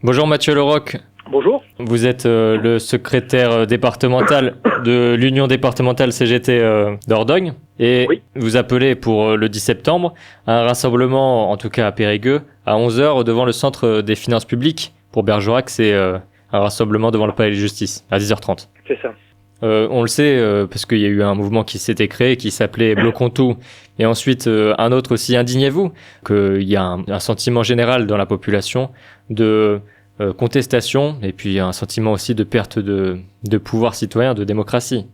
Bonjour Mathieu Leroc. Bonjour. Vous êtes le secrétaire départemental de l'Union départementale CGT Dordogne et Oui. vous appelez pour le 10 septembre à un rassemblement, en tout cas à Périgueux, à 11h devant le centre des finances publiques. Pour Bergerac, c'est un rassemblement devant le palais de justice à 10h30. C'est ça. On le sait parce qu'il y a eu un mouvement qui s'était créé qui s'appelait Bloquons tout et ensuite un autre aussi Indignez-vous, qu'il y a un sentiment général dans la population de contestation et puis un sentiment aussi de perte de pouvoir citoyen, de démocratie.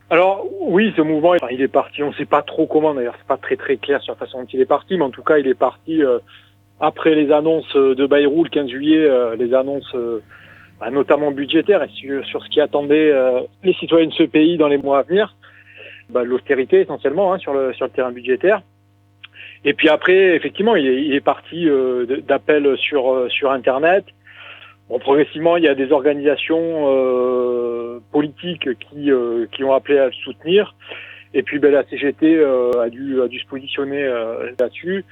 Alors oui, ce mouvement, il est parti, on ne sait pas trop comment d'ailleurs, c'est pas très clair sur la façon dont il est parti, mais en tout cas il est parti après les annonces de Bayrou le 15 juillet, les annonces notamment budgétaires et sur ce qui attendait les citoyens de ce pays dans les mois à venir, l'austérité essentiellement sur le terrain budgétaire. Et puis après, effectivement, il est parti d'appels sur Internet. Bon, progressivement, il y a des organisations politiques qui ont appelé à le soutenir. Et puis la CGT a dû se positionner là-dessus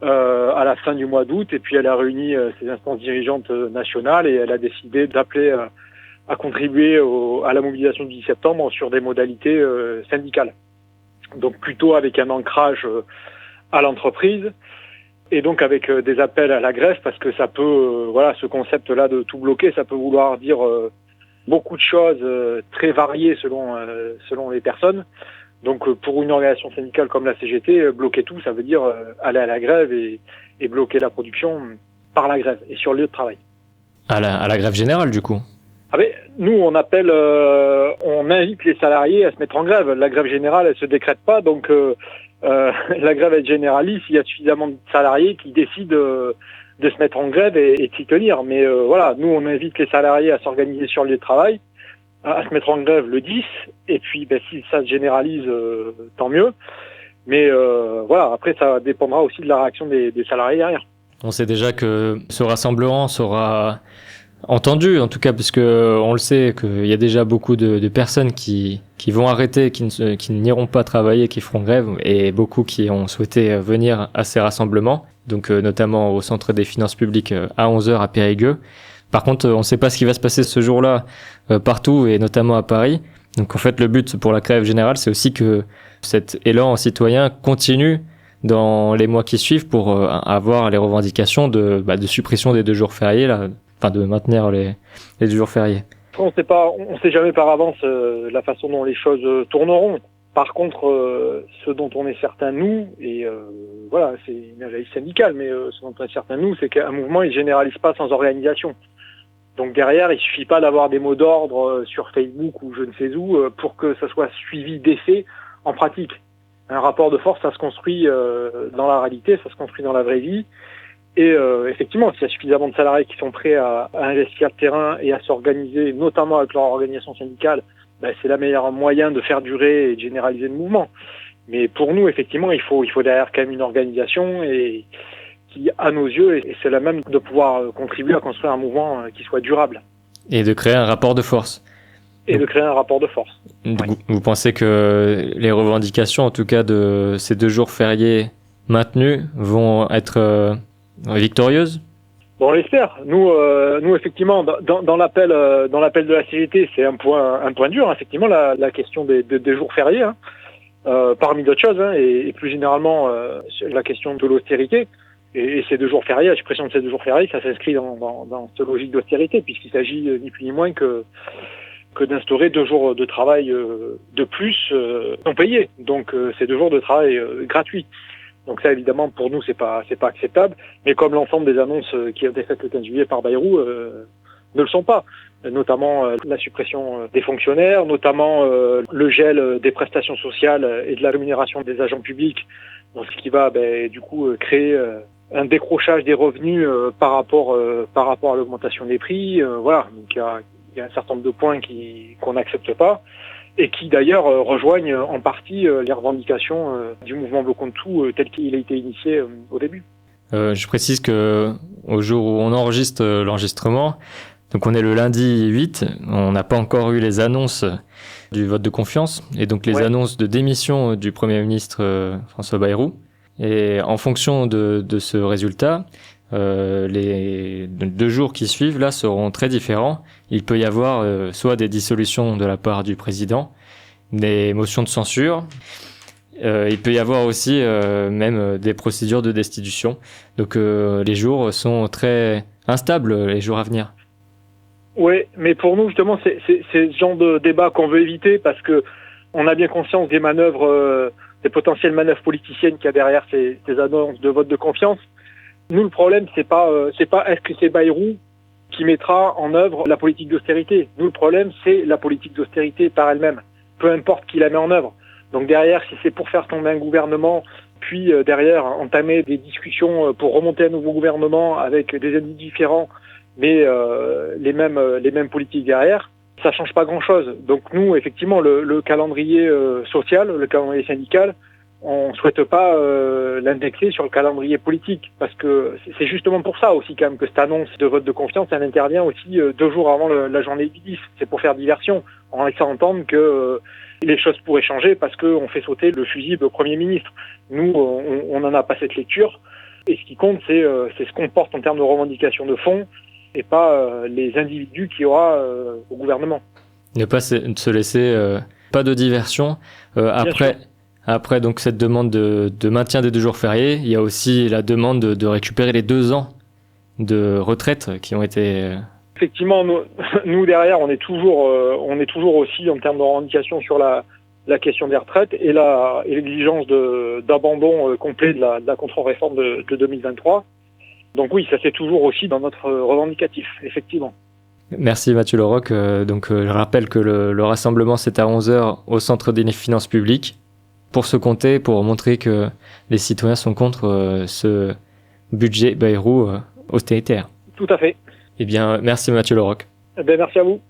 à la fin du mois d'août. Et puis elle a réuni ses instances dirigeantes nationales et elle a décidé d'appeler à contribuer à la mobilisation du 10 septembre sur des modalités syndicales. Donc plutôt avec un ancrage à l'entreprise. Et donc avec des appels à la grève, parce que ça peut, ce concept-là de tout bloquer, ça peut vouloir dire beaucoup de choses très variées selon les personnes. Donc pour une organisation syndicale comme la CGT, bloquer tout, ça veut dire aller à la grève et bloquer la production par la grève et sur le lieu de travail. À la grève générale du coup. Nous on appelle, on invite les salariés à se mettre en grève. La grève générale, elle se décrète pas, donc la grève est généraliste, il y a suffisamment de salariés qui décident de se mettre en grève et de s'y tenir. Mais nous on invite les salariés à s'organiser sur le lieu de travail, à se mettre en grève le 10, et puis si ça se généralise, tant mieux. Mais après ça dépendra aussi de la réaction des salariés derrière. On sait déjà que ce rassemblement sera entendu, en tout cas, parce que on le sait qu'il y a déjà beaucoup de personnes qui vont arrêter, qui n'iront pas travailler, qui feront grève, et beaucoup qui ont souhaité venir à ces rassemblements, donc notamment au centre des finances publiques à 11h à Périgueux. Par contre, on ne sait pas ce qui va se passer ce jour-là partout, et notamment à Paris. Donc en fait, le but pour la grève générale, c'est aussi que cet élan citoyen continue dans les mois qui suivent pour avoir les revendications de suppression des 2 jours fériés, là, enfin de maintenir les 2 jours fériés. On sait jamais par avance la façon dont les choses tourneront. Par contre, ce dont on est certain nous, et c'est une analyse syndicale, mais ce dont on est certain nous, c'est qu'un mouvement il généralise pas sans organisation. Donc derrière, il suffit pas d'avoir des mots d'ordre sur Facebook ou je ne sais où pour que ça soit suivi d'effets en pratique. Un rapport de force, ça se construit dans la réalité, ça se construit dans la vraie vie. Et effectivement, s'il y a suffisamment de salariés qui sont prêts à investir le terrain et à s'organiser, notamment avec leur organisation syndicale, c'est le meilleur moyen de faire durer et de généraliser le mouvement. Mais pour nous, effectivement, il faut derrière quand même une organisation et qui, à nos yeux, et c'est la même de pouvoir contribuer à construire un mouvement qui soit durable. Et de créer un rapport de force. De créer un rapport de force. Vous pensez que les revendications, en tout cas de ces 2 jours fériés maintenus, vont être victorieuses? Bon, on l'espère. Nous effectivement, dans l'appel de la CGT, c'est un point dur, effectivement, la question des jours fériés, parmi d'autres choses, et plus généralement la question de l'austérité. Et ces 2 jours fériés, la suppression de ces 2 jours fériés, ça s'inscrit dans cette logique d'austérité, puisqu'il s'agit ni plus ni moins que d'instaurer 2 jours de travail de plus non payés. Donc c'est 2 jours de travail gratuits. Donc ça, évidemment, pour nous, c'est pas acceptable. Mais comme l'ensemble des annonces qui ont été faites le 15 juillet par Bayrou ne le sont pas. Notamment la suppression des fonctionnaires, notamment le gel des prestations sociales et de la rémunération des agents publics. Donc ce qui va du coup créer un décrochage des revenus par rapport à l'augmentation des prix. Donc il y a un certain nombre de points qu'on n'accepte pas. Et qui d'ailleurs rejoignent en partie les revendications du mouvement Bloquons tout tel qu'il a été initié au début. Je précise que au jour où on enregistre l'enregistrement, donc on est le lundi 8, on n'a pas encore eu les annonces du vote de confiance et donc les annonces de démission du Premier ministre François Bayrou. Et en fonction de ce résultat, les 2 jours qui suivent là seront très différents. Il peut y avoir soit des dissolutions de la part du président, des motions de censure. Il peut y avoir aussi même des procédures de destitution. Donc les jours sont très instables, les jours à venir. Oui, mais pour nous justement, c'est ce genre de débat qu'on veut éviter parce que on a bien conscience des manœuvres, des potentielles manœuvres politiciennes qu'il y a derrière ces annonces de vote de confiance. Nous, le problème, c'est pas est-ce que c'est Bayrou qui mettra en œuvre la politique d'austérité. Nous, le problème, c'est la politique d'austérité par elle-même, peu importe qui la met en œuvre. Donc derrière, si c'est pour faire tomber un gouvernement, puis derrière entamer des discussions pour remonter un nouveau gouvernement avec des ennemis différents, mais les mêmes politiques derrière, ça change pas grand-chose. Donc nous, effectivement, le calendrier social, le calendrier syndical, on souhaite pas l'indexer sur le calendrier politique, parce que c'est justement pour ça aussi quand même que cette annonce de vote de confiance, elle intervient aussi 2 jours avant la journée du 10. C'est pour faire diversion, en laissant entendre que les choses pourraient changer parce qu'on fait sauter le fusible Premier ministre. Nous, on n'en a pas cette lecture, et ce qui compte, c'est ce qu'on porte en termes de revendications de fond, et pas les individus qu'il y aura au gouvernement. Ne pas se laisser, pas de diversion. Après donc cette demande de maintien des 2 jours fériés, il y a aussi la demande de récupérer les 2 ans de retraite qui ont été... Effectivement, nous derrière, on est toujours aussi en termes de revendication sur la question des retraites et l'exigence d'abandon complet de la contre-réforme de 2023. Donc oui, ça c'est toujours aussi dans notre revendicatif, effectivement. Merci Mathieu Larocque. Je rappelle que le rassemblement c'est à 11h au Centre des finances publiques pour se compter, pour montrer que les citoyens sont contre ce budget Bayrou austéritaire. Tout à fait. Eh bien, merci Mathieu Larocque. Eh bien, merci à vous.